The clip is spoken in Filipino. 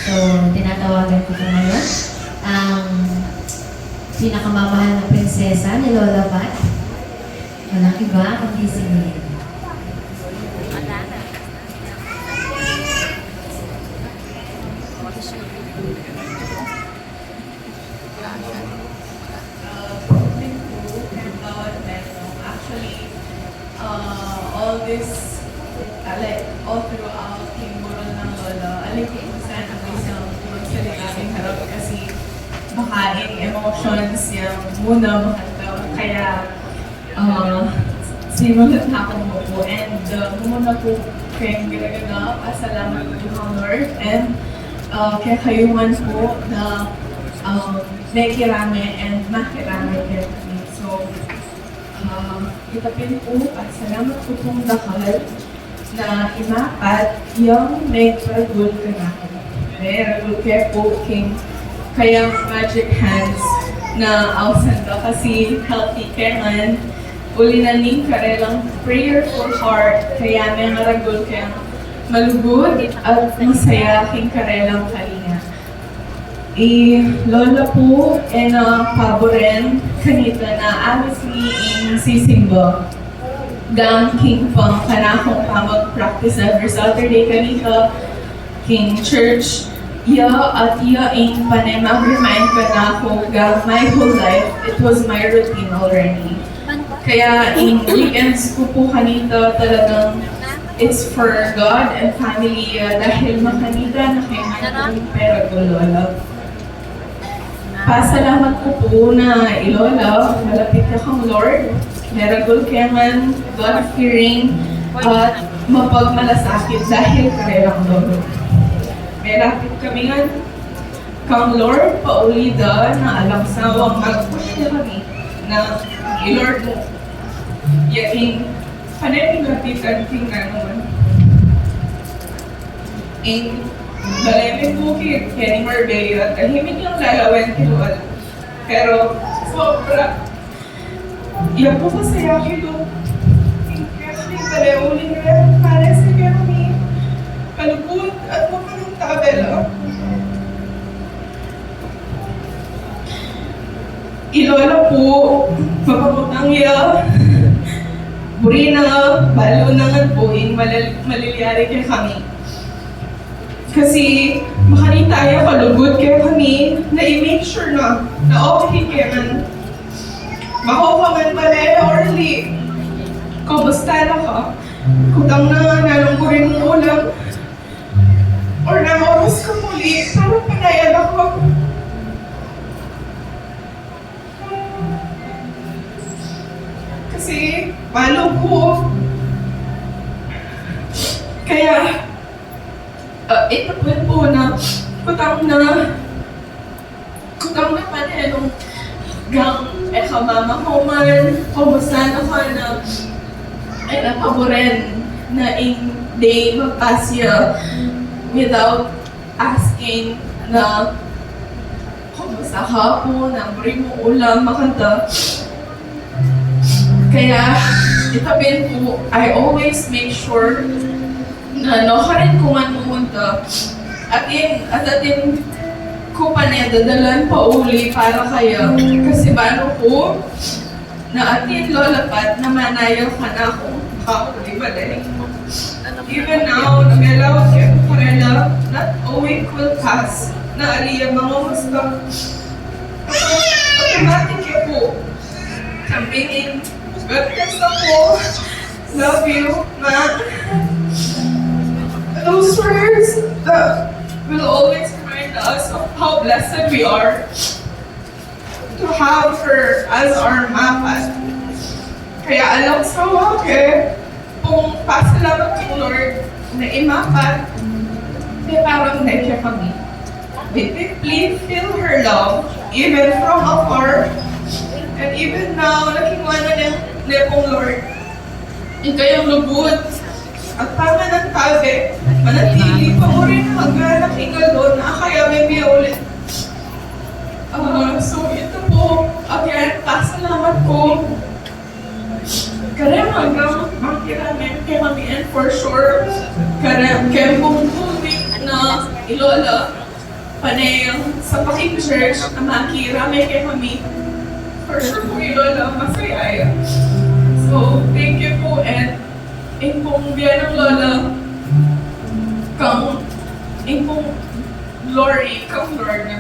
So, tinatawagan ko po ngayon ang pinakamamahal na prinsesa ni Lola Pat. Walang iba kundi si Mel. Actually, all this, like, all throughout yung buron ng Lola, alipisan ang isang magsalita ng harap kasi baka yung emotions yung muna mahal kaya sinulat na ako mo po and muna po kayong ginagawa, pasalamat po ng Lord and kaya kayuman po na may kirami and makirami kayo. So, itapin po at salamat po pong dakal na imapat yung may ragul ka na. May ragul kaya po king kayang magic hands na awesome ka kasi healthy kailan uli na ning karelang prayerful heart kaya may maragul kayang malugod at masaya king karelang kalinga. Lola po paboren kanita na obviously in sisimba gang king pang kanakong mag-practice every Saturday kanita king church at in panay mag-remind ka na ako gang my whole life it was my routine already. Kaya in weekends ko po kanita talagang it's for God and family dahil makanita na kayo ng pera ko Lola. Pasalamat ko po na Lola, malapit ka kang Lord, meragul ka man, God-fearing, at mapagmalasakit dahil karerang Lord. Merapit kami nga kang Lord, paulida na alam sawang mag-push na kami na Lord, yaking panayang lapitan tingnan naman. Balayamin po kay Marbella, tahimik yung lalawan kilual. Pero, sobra. Iyan po masaya kilo. Kaya balayamunin nila para sa kami. Palugod at makanong tabela. Ilola po, mapaputang iya. Buri na nga, balo na nga po, maliliari kay kami. Kasi makanita tayo kalugod kaya kami na i-make sure na okay kaya man makuha man pala or hindi. Kumusta na ka? Kutang na nalungkurin mo ulam or na-oras ka muli para panayan ako. Kasi malo ko. Kaya ito po na kutang na panelong gang mama ko man kumusta na ko na napaboren na in day magpasya without asking na kumusta ka po na bring mo ulam makanta. Kaya itapin po, I always make sure na no ka rin kung ano pumunta at atin ko pa na dadalan pa uli para kaya kasi bano ko na atin lolapat na manayaw ka na akong kauli ba dahil even now nagalaw kayo karela not a week will pass na aliyah mga musta automatic kayo po campaigning God bless ako love you ma. Those words that will always remind us of how blessed we are to have her as our mama. Kaya alam sa wake, kung pasalamat ko Lord na imapat, may parang naikya kami. We deeply feel her love, even from afar, and even now, nakingwana niya pong Lord. Ikayang lubod, at tama ng tabi, manatili pa mo rin hanggang nakingalo na kaya may ulit. So ito po, again, pasalamat ko. Kaya hanggang makiramin kami and for sure, kaya kung tubig na ilola, panay sa paki-church, amaki, ramay kay kami. For sure po yung lola, masaya. So, thank you po and kung biyan ng lola, kung Lori, kang Lord na.